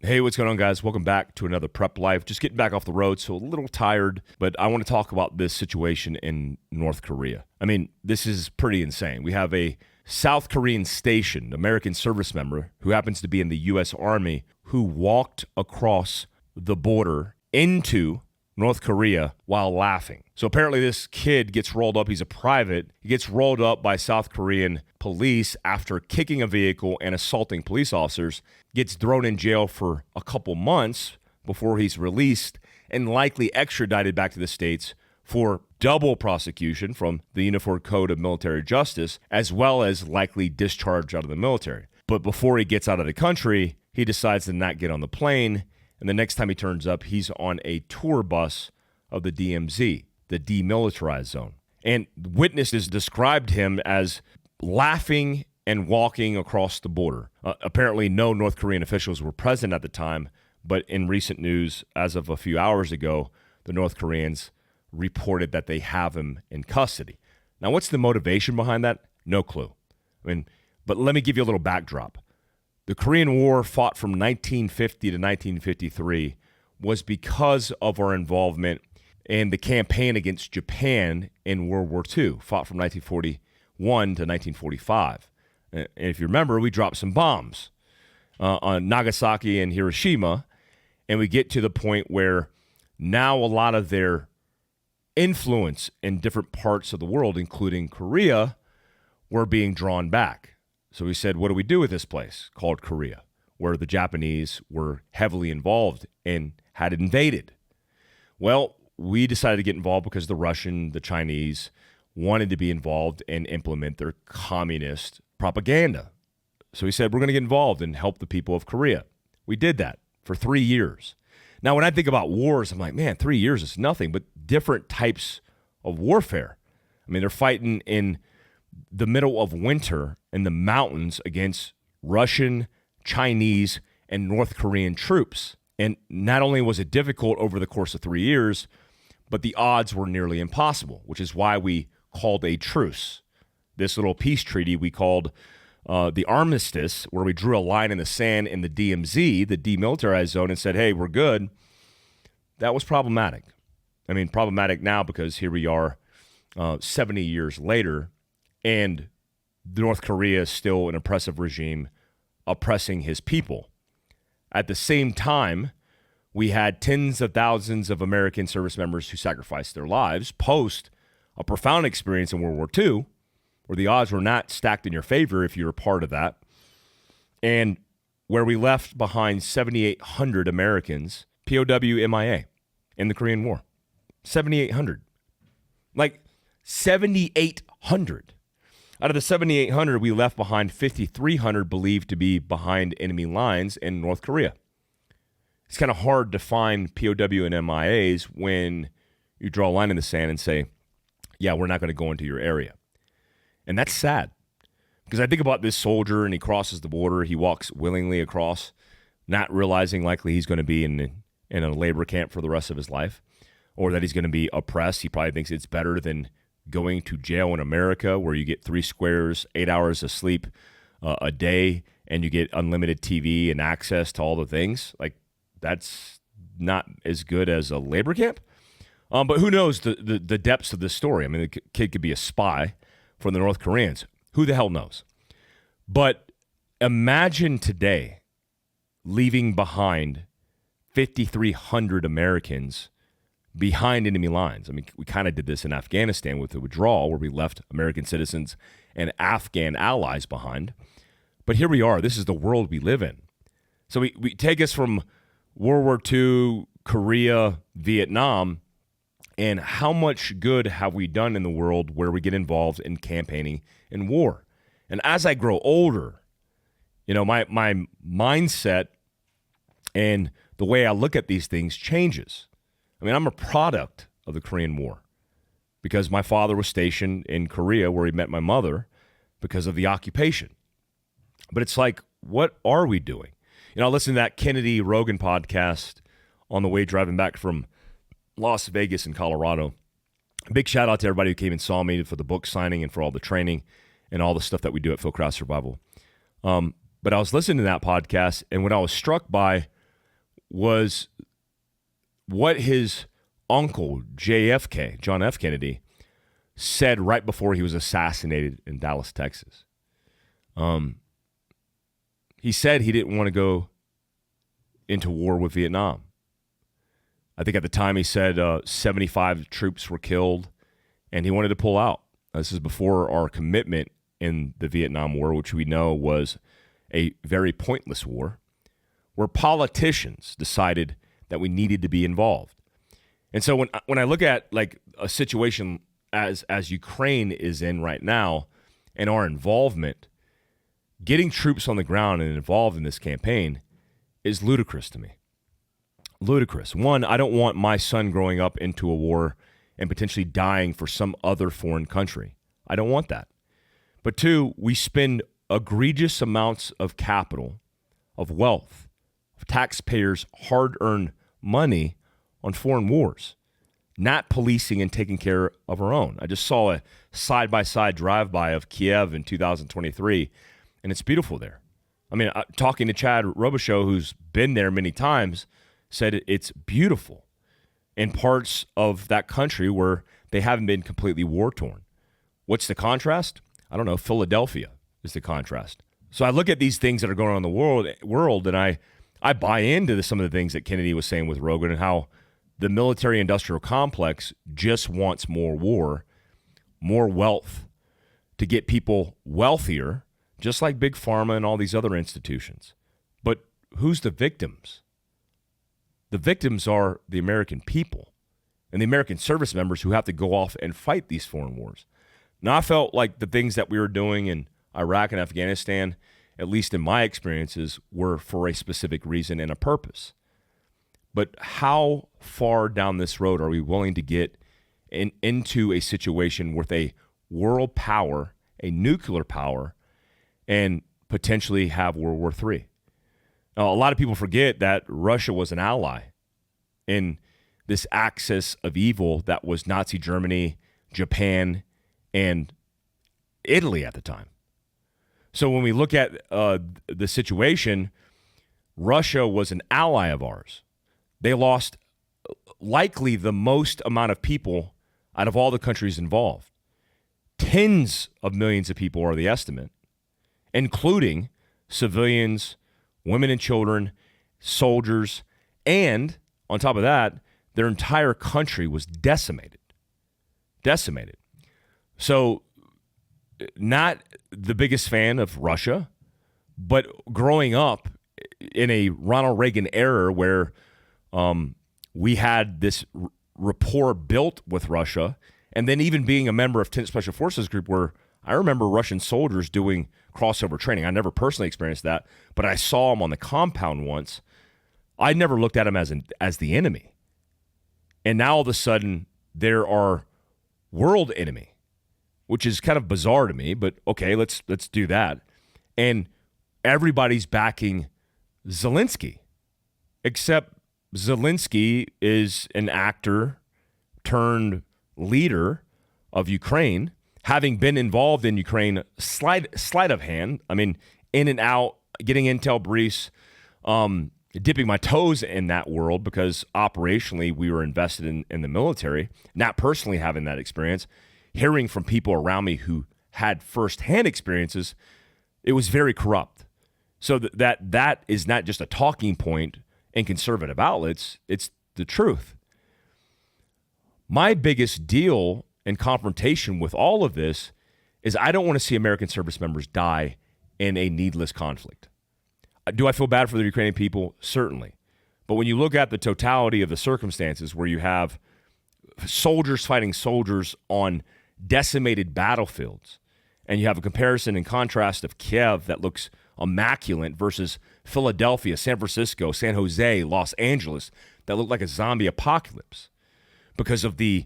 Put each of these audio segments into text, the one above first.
Hey, what's going on, guys? Welcome back to another Prep Life. Just getting back off the road, so a little tired, but I want to talk about this situation in North Korea. I mean, this is pretty insane. We have a South Korean stationed American service member who happens to be in the U.S. Army who walked across the border into North Korea while laughing. So apparently this kid gets rolled up. He's a private. He gets rolled up by South Korean police after kicking a vehicle and assaulting police officers, gets thrown in jail for a couple months before he's released and likely extradited back to the States for double prosecution from the Uniform Code of Military Justice, as well as likely discharge out of the military. But before he gets out of the country, he decides to not get on the plane. And the next time he turns up, he's on a tour bus of the DMZ, the demilitarized zone. And witnesses described him as laughing and walking across the border. Apparently, no North Korean officials were present at the time, but in recent news, as of a few hours ago, the North Koreans reported that they have him in custody. Now, what's the motivation behind that? No clue. But let me give you a little backdrop. The Korean War, fought from 1950 to 1953, was because of our involvement in the campaign against Japan in World War II, fought from 1941 to 1945. And if you remember, we dropped some bombs on Nagasaki and Hiroshima, and we get to the point where now a lot of their influence in different parts of the world, including Korea, were being drawn back. So we said, what do we do with this place called Korea, where the Japanese were heavily involved and had invaded? Well, we decided to get involved because the Russian, the Chinese wanted to be involved and implement their communist propaganda. So we said, we're going to get involved and help the people of Korea. We did that for 3 years. Now, when I think about wars, I'm like, man, 3 years is nothing, but different types of warfare. I mean, they're fighting in the middle of winter in the mountains against Russian, Chinese, and North Korean troops. And not only was it difficult over the course of 3 years, but the odds were nearly impossible, which is why we called a truce. This little peace treaty we called the armistice, where we drew a line in the sand in the DMZ, the demilitarized zone, and said, hey, we're good. That was problematic. I mean, problematic now because here we are 70 years later, and North Korea is still an oppressive regime oppressing his people. At the same time, we had tens of thousands of American service members who sacrificed their lives post a profound experience in World War II, where the odds were not stacked in your favor if you were part of that, and where we left behind 7,800 Americans, POW MIA, in the Korean War. 7,800. Like 7,800. Out of the 7,800, we left behind 5,300 believed to be behind enemy lines in North Korea. It's kind of hard to find POW and MIAs when you draw a line in the sand and say, yeah, we're not going to go into your area. And that's sad, because I think about this soldier, and he crosses the border. He walks willingly across, not realizing likely he's going to be in a labor camp for the rest of his life, or that he's going to be oppressed. He probably thinks it's better than going to jail in America, where you get 3 squares, 8 hours of sleep a day, and you get unlimited TV and access to all the things. Like, that's not as good as a labor camp. But who knows the depths of this story? I mean, the kid could be a spy for the North Koreans. Who the hell knows? But imagine today leaving behind 5,300 Americans behind enemy lines. I mean, we kind of did this in Afghanistan with the withdrawal, where we left American citizens and Afghan allies behind. But here we are. This is the world we live in. So we take us from World War II, Korea, Vietnam, and how much good have we done in the world where we get involved in campaigning in war? And as I grow older, my mindset and the way I look at these things changes. I mean, I'm a product of the Korean War because my father was stationed in Korea, where he met my mother, because of the occupation. But it's like, what are we doing? I listened to that Kennedy Rogan podcast on the way driving back from Las Vegas and Colorado. Big shout out to everybody who came and saw me for the book signing and for all the training and all the stuff that we do at Fieldcraft Survival. But I was listening to that podcast, and what I was struck by was what his uncle, JFK, John F. Kennedy, said right before he was assassinated in Dallas, Texas. He said he didn't want to go into war with Vietnam. I think at the time he said 75 troops were killed, and he wanted to pull out. This is before our commitment in the Vietnam War, which we know was a very pointless war, where politicians decided that we needed to be involved. And so when I look at like a situation as Ukraine is in right now and our involvement, getting troops on the ground and involved in this campaign is ludicrous to me. Ludicrous. One, I don't want my son growing up into a war and potentially dying for some other foreign country. I don't want that. But two, we spend egregious amounts of capital, of wealth, of taxpayers' hard-earned money on foreign wars, not policing and taking care of our own. I just saw a side-by-side drive-by of Kiev in 2023, and it's beautiful there. I mean, talking to Chad Robichaux, who's been there many times, said it's beautiful in parts of that country where they haven't been completely war-torn. What's the contrast? I don't know. Philadelphia is the contrast. So I look at these things that are going on in the world, and I buy into some of the things that Kennedy was saying with Rogan and how the military-industrial complex just wants more war, more wealth to get people wealthier, just like Big Pharma and all these other institutions. But who's the victims? The victims are the American people and the American service members who have to go off and fight these foreign wars. Now, I felt like the things that we were doing in Iraq and Afghanistan, at least in my experiences, were for a specific reason and a purpose. But how far down this road are we willing to get into a situation with a world power, a nuclear power, and potentially have World War III? Now, a lot of people forget that Russia was an ally in this axis of evil that was Nazi Germany, Japan, and Italy at the time. So when we look at the situation, Russia was an ally of ours. They lost likely the most amount of people out of all the countries involved. Tens of millions of people are the estimate, including civilians, women and children, soldiers, and on top of that, their entire country was decimated. Decimated. So, not the biggest fan of Russia, but growing up in a Ronald Reagan era where we had this rapport built with Russia, and then even being a member of 10th Special Forces Group where I remember Russian soldiers doing crossover training. I never personally experienced that, but I saw them on the compound once. I never looked at them as the enemy. And now all of a sudden, they're our world enemy, which is kind of bizarre to me, but okay, let's do that. And everybody's backing Zelensky, except Zelensky is an actor turned leader of Ukraine, having been involved in Ukraine, sleight of hand. I mean, in and out, getting intel briefs, dipping my toes in that world because operationally we were invested in the military, not personally having that experience, hearing from people around me who had firsthand experiences, it was very corrupt. So that is not just a talking point in conservative outlets, it's the truth. My biggest deal and confrontation with all of this is I don't want to see American service members die in a needless conflict. Do I feel bad for the Ukrainian people? Certainly. But when you look at the totality of the circumstances where you have soldiers fighting soldiers on decimated battlefields, and you have a comparison and contrast of Kiev that looks immaculate versus Philadelphia, San Francisco, San Jose, Los Angeles, that look like a zombie apocalypse because of the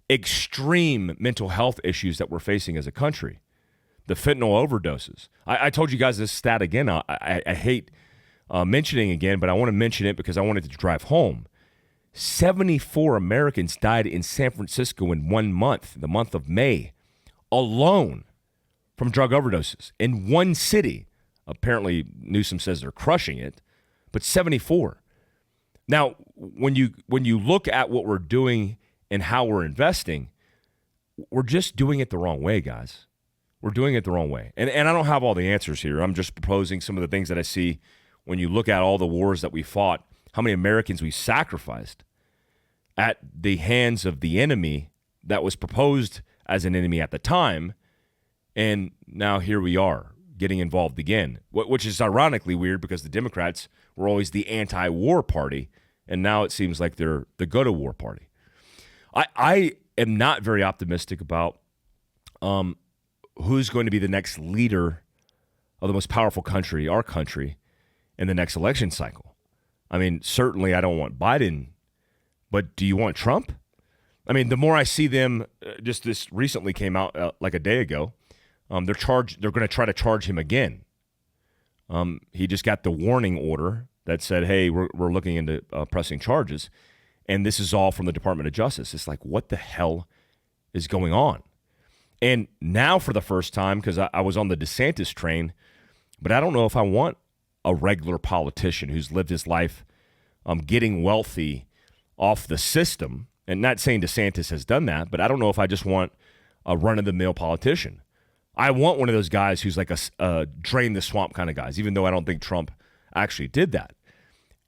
extreme mental health issues that we're facing as a country. The fentanyl overdoses. I told you guys this stat again. I hate mentioning again, but I want to mention it because I wanted to drive home. 74 Americans died in San Francisco in 1 month, the month of May, alone from drug overdoses in one city. Apparently, Newsom says they're crushing it, but 74. Now, when you look at what we're doing and how we're investing, we're just doing it the wrong way, guys. We're doing it the wrong way. And I don't have all the answers here. I'm just proposing some of the things that I see when you look at all the wars that we fought, how many Americans we sacrificed at the hands of the enemy that was proposed as an enemy at the time. And now here we are getting involved again, which is ironically weird because the Democrats were always the anti-war party, and now it seems like they're the go-to-war party. I am not very optimistic about who's going to be the next leader of the most powerful country, our country, in the next election cycle. I mean, certainly I don't want Biden, but do you want Trump? I mean, the more I see them, just this recently came out like a day ago, they're going to try to charge him again. He just got the warning order that said, hey, we're looking into pressing charges. And this is all from the Department of Justice. It's like, what the hell is going on? And now for the first time, because I was on the DeSantis train, but I don't know if I want a regular politician who's lived his life getting wealthy off the system. And not saying DeSantis has done that, but I don't know if I just want a run-of-the-mill politician. I want one of those guys who's like a drain the swamp kind of guys, even though I don't think Trump actually did that.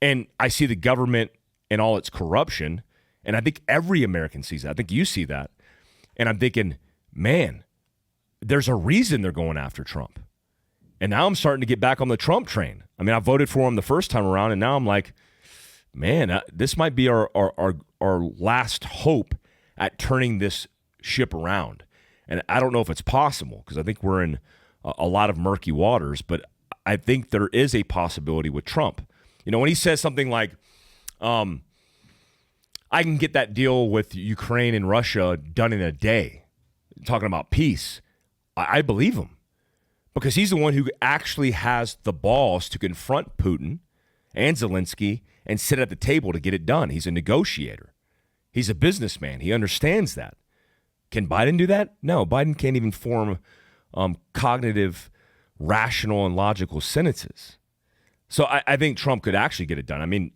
And I see the government and all its corruption, and I think every American sees that. I think you see that. And I'm thinking, man, there's a reason they're going after Trump. And now I'm starting to get back on the Trump train. I mean, I voted for him the first time around, and now I'm like, man, this might be our last hope at turning this ship around. And I don't know if it's possible because I think we're in a lot of murky waters, but I think there is a possibility with Trump. You know, when he says something like, I can get that deal with Ukraine and Russia done in a day, talking about peace, I believe him because he's the one who actually has the balls to confront Putin and Zelensky and sit at the table to get it done. He's a negotiator. He's a businessman. He understands that. Can Biden do that? No, Biden can't even form cognitive, rational, and logical sentences. So I think Trump could actually get it done. I mean,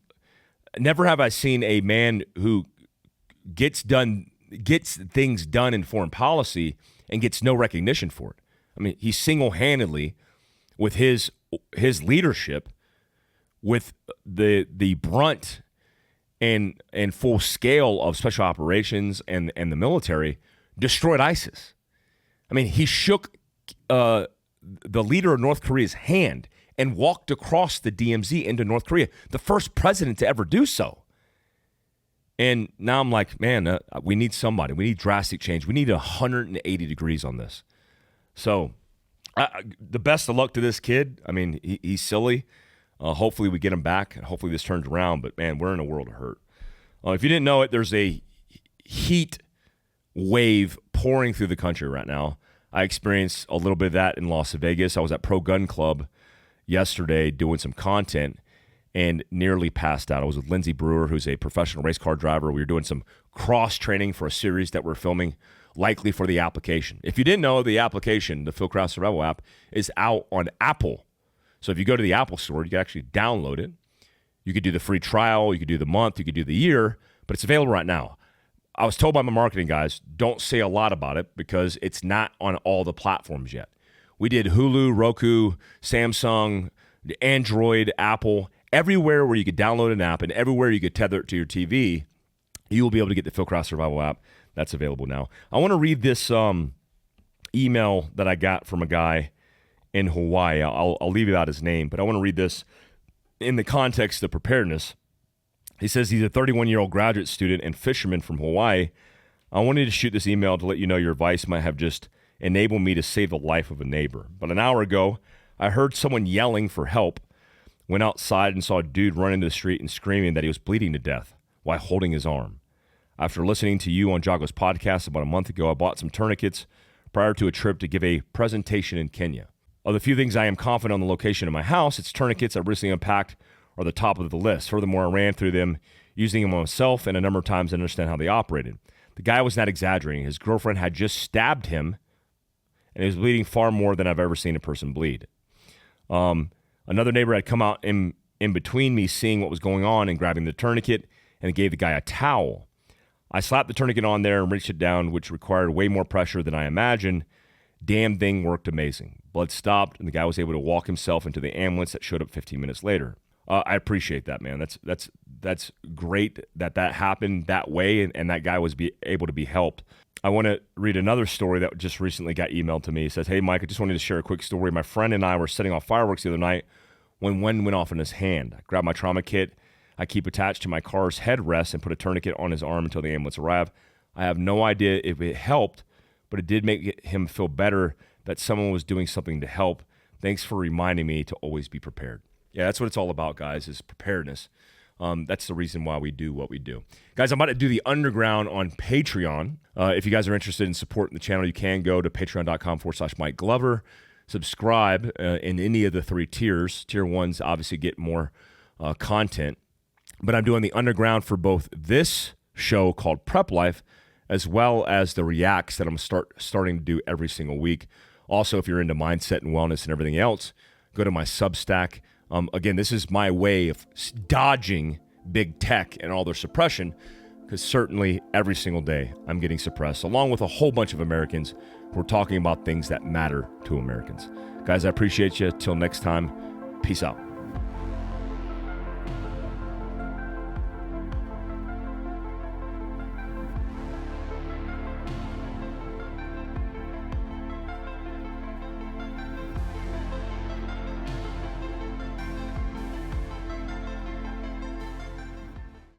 never have I seen a man who gets things done in foreign policy and gets no recognition for it. I mean, he single-handedly, with his leadership, with the brunt and full scale of special operations and the military, destroyed ISIS. I mean, he shook the leader of North Korea's hand and walked across the DMZ into North Korea, the first president to ever do so. And now I'm like, man, we need somebody. We need drastic change. We need 180 degrees on this. So the best of luck to this kid. I mean, he's silly. Hopefully we get him back, and hopefully this turns around. But, man, we're in a world of hurt. If you didn't know it, there's a heat wave pouring through the country right now. I experienced a little bit of that in Las Vegas. I was at Pro Gun Club yesterday doing some content and nearly passed out. I was with Lindsey Brewer, who's a professional race car driver. We were doing some cross-training for a series that we're filming, likely for the application. If you didn't know, the application, the Fieldcraft Survival app, is out on Apple. So if you go to the Apple store, you can actually download it. You could do the free trial, you could do the month, you could do the year, but it's available right now. I was told by my marketing guys, don't say a lot about it because it's not on all the platforms yet. We did Hulu, Roku, Samsung, Android, Apple, everywhere where you could download an app and everywhere you could tether it to your TV, you will be able to get the Fieldcraft Survival app. That's available now. I want to read this email that I got from a guy in Hawaii. I'll leave out his name, but I want to read this in the context of preparedness. He says he's a 31-year-old graduate student and fisherman from Hawaii. I wanted to shoot this email to let you know your advice might have just enabled me to save the life of a neighbor. But an hour ago, I heard someone yelling for help, went outside and saw a dude run into the street and screaming that he was bleeding to death while holding his arm. After listening to you on Jago's podcast about a month ago, I bought some tourniquets prior to a trip to give a presentation in Kenya. Of the few things I am confident on the location of my house, its tourniquets I recently unpacked are the top of the list. Furthermore, I ran through them using them myself and a number of times to understand how they operated. The guy was not exaggerating. His girlfriend had just stabbed him, and he was bleeding far more than I've ever seen a person bleed. Another neighbor had come out and in between me seeing what was going on and grabbing the tourniquet and gave the guy a towel. I slapped the tourniquet on there and reached it down, which required way more pressure than I imagined. Damn thing worked amazing. Blood stopped, and the guy was able to walk himself into the ambulance that showed up 15 minutes later. I appreciate that, man. That's great that happened that way, and that guy was able to be helped. I want to read another story that just recently got emailed to me. It says, "Hey, Mike, I just wanted to share a quick story. My friend and I were setting off fireworks the other night when one went off in his hand. I grabbed my trauma kit I keep attached to my car's headrest and put a tourniquet on his arm until the ambulance arrived. I have no idea if it helped, but it did make him feel better that someone was doing something to help. Thanks for reminding me to always be prepared." Yeah, that's what it's all about, guys, is preparedness. That's the reason why we do what we do. Guys, I'm about to do the Underground on Patreon. If you guys are interested in supporting the channel, you can go to patreon.com/Mike Glover. Subscribe in any of the 3 tiers. Tier 1s obviously get more content. But I'm doing the Underground for both this show called Prep Life as well as the Reacts that I'm starting to do every single week. Also, if you're into mindset and wellness and everything else, go to my Substack. Again, this is my way of dodging big tech and all their suppression, because certainly every single day I'm getting suppressed, along with a whole bunch of Americans who are talking about things that matter to Americans. Guys, I appreciate you. Till next time, peace out.